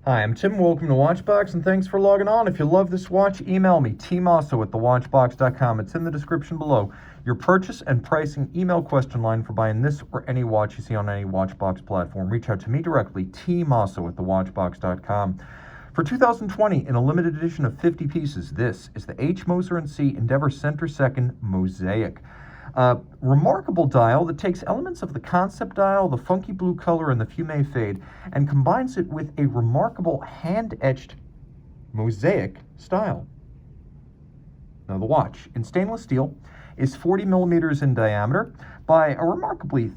Hi, I'm Tim. Welcome to Watchbox, and thanks for logging on. If you love this watch, email me, tmosso at thewatchbox.com. It's in the description below. Your purchase and pricing email question line for buying this or any watch you see on any Watchbox platform. Reach out to me directly, tmosso at thewatchbox.com. For 2020, in a limited edition of 50 pieces, this is the Moser Cie Endeavour Center Second Mosaic. Remarkable dial that takes elements of the concept dial, the funky blue color, and the fume fade, and combines it with a remarkable hand-etched mosaic style. Now, the watch, in stainless steel, is 40 millimeters in diameter by a remarkably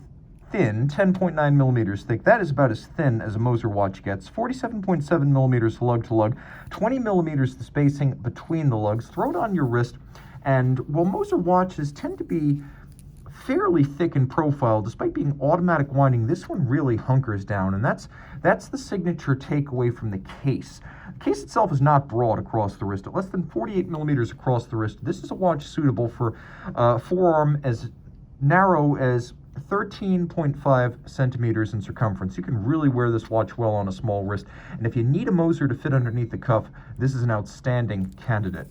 thin 10.9 millimeters thick. That is about as thin as a Moser watch gets. 47.7 millimeters lug-to-lug, 20 millimeters the spacing between the lugs. Throw it on your wrist. And while Moser watches tend to be fairly thick in profile, despite being automatic winding, this one really hunkers down, and that's the signature takeaway from the case. The case itself is not broad across the wrist, at less than 48 millimeters across the wrist. This is a watch suitable for forearm as narrow as 13.5 centimeters in circumference. You can really wear this watch well on a small wrist, and if you need a Moser to fit underneath the cuff, this is an outstanding candidate.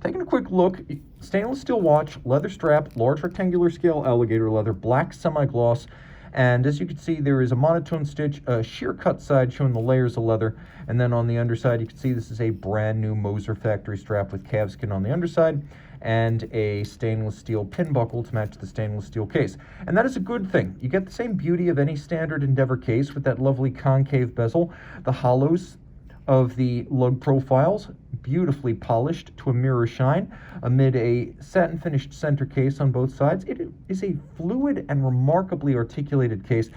Taking a quick look, stainless steel watch, leather strap, large rectangular scale alligator leather, black semi-gloss, and as you can see, there is a monotone stitch, a sheer cut side showing the layers of leather, and then on the underside, you can see this is a brand new Moser factory strap with calfskin on the underside, and a stainless steel pin buckle to match the stainless steel case. And that is a good thing. You get the same beauty of any standard Endeavour case with that lovely concave bezel, the hollows of the lug profiles, beautifully polished to a mirror shine amid a satin finished center case on both sides. It is a fluid and remarkably articulated case,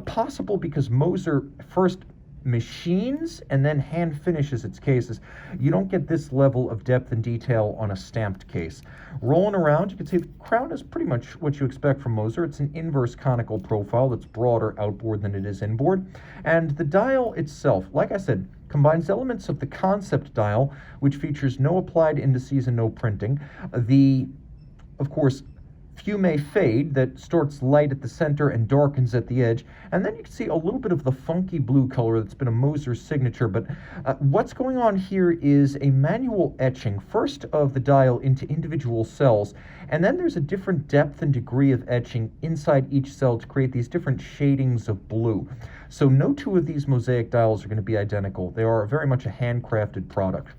possible because Moser first machines and then hand finishes its cases. You don't get this level of depth and detail on a stamped case. Rolling around, you can see the crown is pretty much what you expect from Moser. It's an inverse conical profile that's broader outboard than it is inboard. And the dial itself, like I said, combines elements of the concept dial, which features no applied indices and no printing. Of course, fume fade that starts light at the center and darkens at the edge, and then you can see a little bit of the funky blue color that's been a Moser signature. But what's going on here is a manual etching, first of the dial into individual cells, and then there's a different depth and degree of etching inside each cell to create these different shadings of blue. So no two of these Mosaic dials are going to be identical. They are very much a handcrafted product.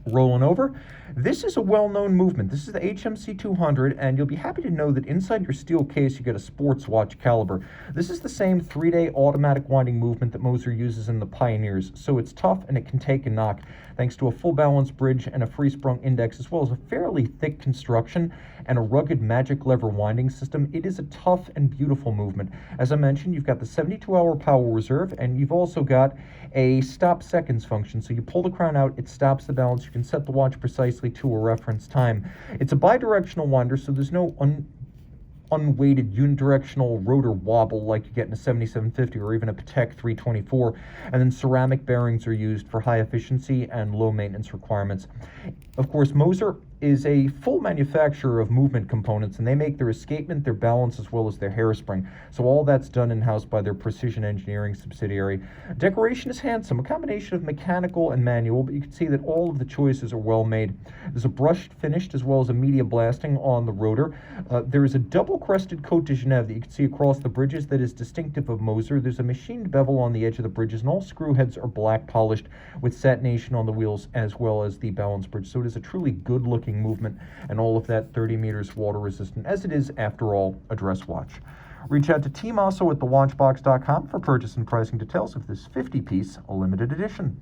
Rolling over, this is a well-known movement. This is the HMC 200, and you'll be happy to know that inside your steel case you get a sports watch caliber. This is the same 3-day automatic winding movement that Moser uses in the Pioneers, so it's tough and it can take a knock thanks to a full balance bridge and a free-sprung index, as well as a fairly thick construction and a rugged magic lever winding system. It is a tough and beautiful movement. As I mentioned, you've got the 72-hour power reserve, and you've also got a stop seconds function. So you pull the crown out, it stops the balance. You can set the watch precisely to a reference time. It's a bidirectional winder, so there's no unweighted unidirectional rotor wobble like you get in a 7750 or even a Patek 324, and then ceramic bearings are used for high efficiency and low maintenance requirements. Of course, Moser is a full manufacturer of movement components, and they make their escapement, their balance, as well as their hairspring. So all that's done in-house by their precision engineering subsidiary. Decoration is handsome, a combination of mechanical and manual, but you can see that all of the choices are well made. There's a brushed finished as well as a media blasting on the rotor. There is a double crested Cote de Genève that you can see across the bridges that is distinctive of Moser. There's a machined bevel on the edge of the bridges, and all screw heads are black polished with satination on the wheels as well as the balance bridge. So it is a truly good looking movement, and all of that 30 meters water resistant, as it is, after all, a dress watch. Reach out to tmosso at thewatchbox.com for purchase and pricing details of this 50-piece limited edition.